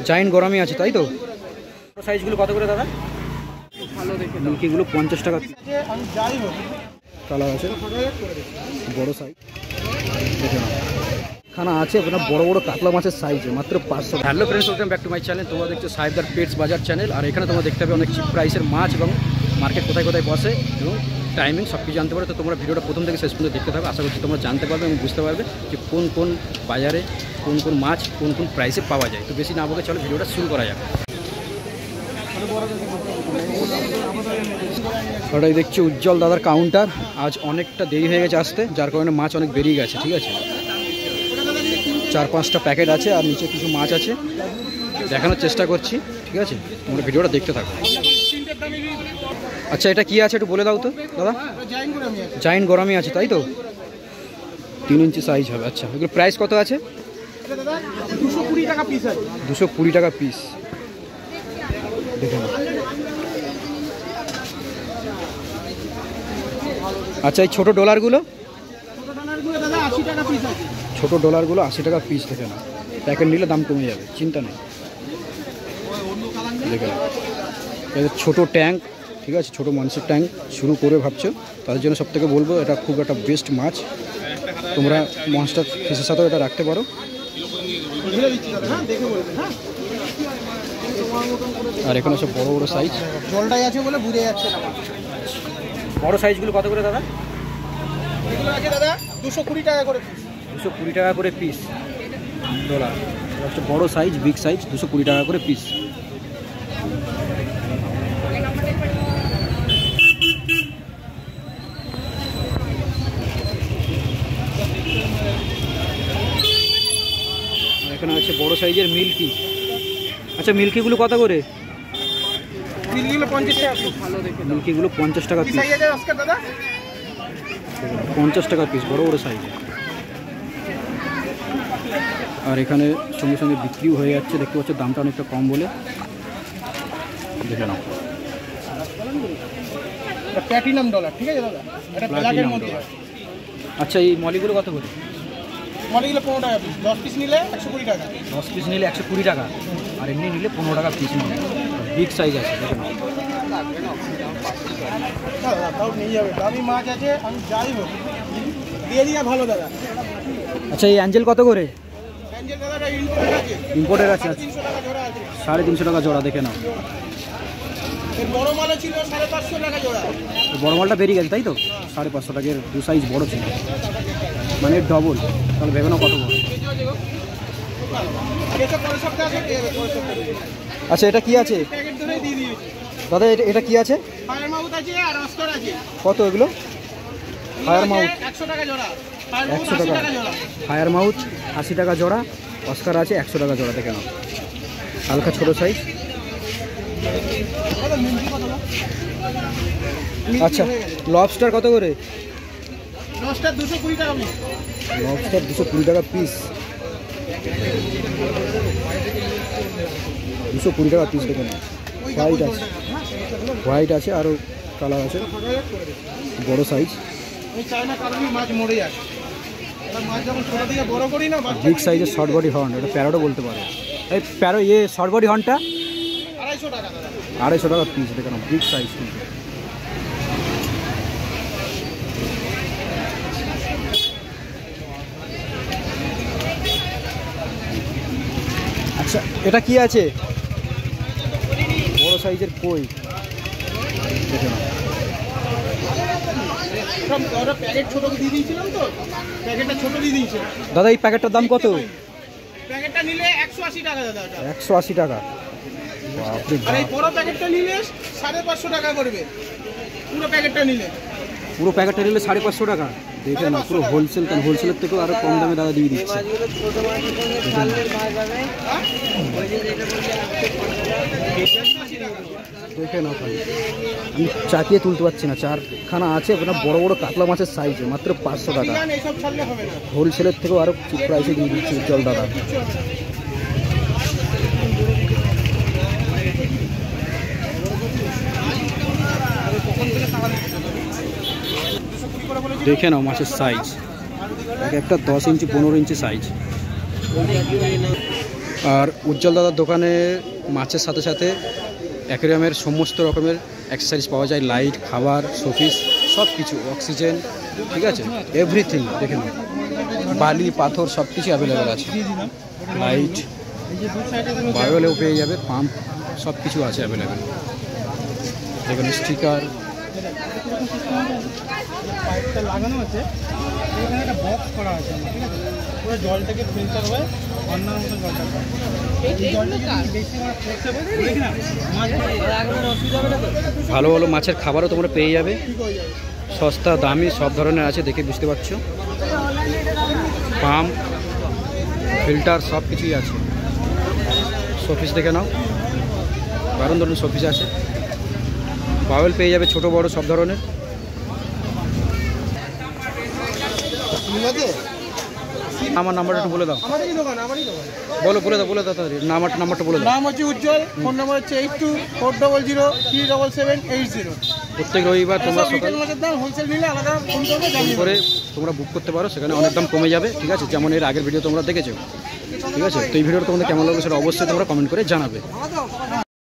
Giant গরমই আছে তাই তো? সাইজগুলো কত করে দাদা? ভালো দেখে মিল্কিগুলো 50 টাকা কালার আছে, বড় সাইজ দেখে না। খানা আছে আপনার বড় বড় কাতলা মাছের সাইজে মাত্র 500। Hello friends, welcome back to my channel. তোমরা দেখছো সাহেবদার পেটস বাজার চ্যানেল। আর এখানে তোমরা দেখতে পাবে অনেক চিপ প্রাইসের মাছ এবং মার্কেট কোথায় কোথায় বসে এবং টাইমিং সব কিছু জানতে পারবে। তো তোমরা ভিডিওটা প্রথম থেকে শেষ পর্যন্ত দেখতে থাকবে। আশা করছি তোমরা জানতে পারবে এবং বুঝতে পারবে যে কোন কোন বাজারে কোন কোন মাছ কোন কোন প্রাইসে পাওয়া যায়। তো বেশি না বলে চলো ভিডিওটা শুরু করা যাক। ওটাই দেখছি উজ্জ্বল দাদার কাউন্টার। আজ অনেকটা দেরি হয়ে গেছে আসতে, যার কারণে মাছ অনেক বেরিয়ে গেছে। ঠিক আছে, 4-5টা প্যাকেট আছে আর নিচে কিছু মাছ আছে, দেখানোর চেষ্টা করছি। ঠিক আছে, তোমরা ভিডিওটা দেখতে থাকো। আচ্ছা, এটা কি আছে একটু বলে দাও তো দাদা? জায়েন্ট গরমই আছে তাই তো? 3 ইঞ্চি সাইজ হবে। আচ্ছা, এগুলো প্রাইস কত আছে? 220 টাকা পিস আছে। 220 টাকা পিস। দেখে নাও। আচ্ছা, এই ছোটো ডলারগুলো? ছোটো ডলারগুলো 80 টাকা পিস। দেখে না, প্যাকেট নিলে দাম কমে যাবে, চিন্তা নেই। দেখে না, ছোটো ট্যাঙ্ক। ঠিক আছে, ছোটো মাংসের ট্যাঙ্ক শুরু করে ভাবছো, তাদের জন্য সবথেকে বলবো এটা খুব একটা বেস্ট মাছ। তোমরা মনস্টার ফিশের সাথেও এটা রাখতে পারো। আর এখানে সব বড় বড় সাইজ। জলটাই আছে বলে বুঝে যাচ্ছে না। বড় সাইজগুলো কত করে দাদা? এগুলো আছে দাদা 220 টাকা করে পিস। 220 টাকা করে পিস ডলার। বড় সাইজ, বিগ সাইজ 220 টাকা করে পিস। এখানে আছে বড় সাইজের মিল্কি। আচ্ছা, মিল্কিগুলো কত করে? মিল্কিগুলো 50 টাকা পিস। ভালো দেখে মিল্কিগুলো 50 টাকা পিস। 50 টাকা পিস, বড় বড় সাইজ। আর এখানে সঙ্গে সঙ্গে বিক্রিও হয়ে যাচ্ছে, দেখতে পাচ্ছ দামটা অনেকটা কম বলে। দেখে নাও, প্ল্যাটিনাম ডলার। ঠিক আছে দাদা, এটা ব্ল্যাকের মধ্যে। আচ্ছা, এই মলিগুলো কত করে? মলিগুলো 15 টাকা পিস। 10 পিস নিলে 120 টাকা। 10 পিস নিলে 120 টাকা, আর এমনি নিলে 15 টাকা পিস নিলে। বিগ সাইজ আছে, দেখে নাও। তাও নিয়ে যাবে, দামি মাছ আছে। আমি যাই হোক দিয়ে দিয়া ভালো দাদা। আচ্ছা, এই অ্যাঞ্জেল কত করে? অ্যাঞ্জেল দাদা ইম্পোর্টেড আছে। ইম্পোর্টেড আছে। 350 টাকা জোড়া আছে। 350 টাকা জোড়া। দেখে নাও, এর বড় মালও ছিল 550 টাকা জোড়া। বড় মালটা বেরিয়ে গেছে তাই তো? 550 টাকার 2 সাইজ বড় ছিল, মানে ডবল। তাহলে ভেবে নাও কত বড়। আচ্ছা, এটা কি আছে দাদা? এটা কি আছে? ফায়ার মাউথ আছে আর অস্কার আছে। কত এগুলো? ফায়ার মাউথ 100 টাকা জোড়া। 100 টাকা। ফায়ার মাউথ 80 টাকা জোড়া, অস্কার আছে 100 টাকা জোড়া। দেখে নাও, হালকা ছোট সাইজ। আচ্ছা, লবস্টার কত করে? লবস্টার 220 টাকা পিস। লবস্টার 220 টাকা পিস। 220 টাকা পিস। দেখে নাও, হোয়াইট আছে, হোয়াইট আছে, আরও কালার আছে, বড় সাইজ। বিগ সাইজের শর্ট বডি হর্ন, এটা প্যারোটও বলতে পারে। এই প্যারো শর্ট বডি হর্নটা 250 টাকা পিস। দেখে নাও, বিগ সাইজ কিন্তু। আচ্ছা, এটা কি আছে? বড় সাইজের কই। দেখে নাও, প্যাকেট ছোট দিয়ে দিয়েছিলাম তো, প্যাকেটটা ছোট দিয়ে দিয়েছে দাদা। এই প্যাকেটটার দাম কত? প্যাকেটটা নিলে 180 টাকা দাদা। 180 টাকা। আর এই বড় প্যাকেটটা নিলে 550 টাকা করবে। পুরো প্যাকেটটা নিলে 550 টাকা। দেখে না, পুরো হোলসেল। কেন, হোলসেলের থেকেও আরও কম দামে দাদা দিয়ে দিচ্ছে। দেখে না ভাই, আমি চাকিয়ে তুলতে পারছি না। 4খানা আছে আপনার বড় বড় কাতলা মাছের সাইজে, মাত্র 500 টাকা। হোলসেলের থেকেও আরও চিপ প্রাইসে দিয়ে দিচ্ছে উজ্জ্বল দাদা। দেখে নাও মাছের সাইজ, এক একটা 10 ইঞ্চি 15 ইঞ্চি সাইজ। আর উজ্জ্বল দাদার দোকানে মাছের সাথে সাথে অ্যাকোয়ারিয়ামের সমস্ত রকমের অ্যাক্সেসরিজ পাওয়া যায়, লাইট, খাবার, শোপিস, সব কিছু, অক্সিজেন, ঠিক আছে, এভরিথিং। দেখে নিন, বালি পাথর সব কিছু অ্যাভেলেবেল আছে, লাইট, বায়োলেও পেয়ে যাবে, পাম্প, সব কিছু আছে অ্যাভেলেবেল। দেখুন স্টিকার, পাইপটা লাগানো আছে, এখানে একটা বক্স করা আছে, ঠিক আছে, পুরো জলটাকে ফিল্টার হয়ে অন্যান্য মতো জলটা পায়। এই জলটা বেশি ভালো ভালো মাছের খাবারও তোমরা পেয়ে যাবে, সস্তা দামি সব ধরনের আছে, দেখে বুঝতে পারছো। পাম্প, ফিল্টার সব কিছুই আছে। শোপিস দেখে নাও, দারুণ ধরনের শোপিস আছে। বাওয়েল পেয়ে যাবে ছোট বড় সব ধরনের। আমার নাম্বারটা একটু বলে দাও। আমারই দোকান। বলে দাও তাড়াতাড়ি, নাম্বারটা বলে দাও। নাম হচ্ছে উজ্জ্বল, ফোন নাম্বার হচ্ছে 8240037780। প্রত্যেক রবিবার তোমরা সকাল মাছের দাম হোলসেল নিলে আলাদা ফোন করবে, ফোন করে তোমরা বুক করতে পারো, সেখানে অনেক দাম কমে যাবে, ঠিক আছে, যেমন এর আগের ভিডিও তোমরা দেখেছো, ঠিক আছে। তো এই ভিডিওটা তোমাদের কেমন লাগলো সেটা অবশ্যই তোমরা কমেন্ট করে জানাবে।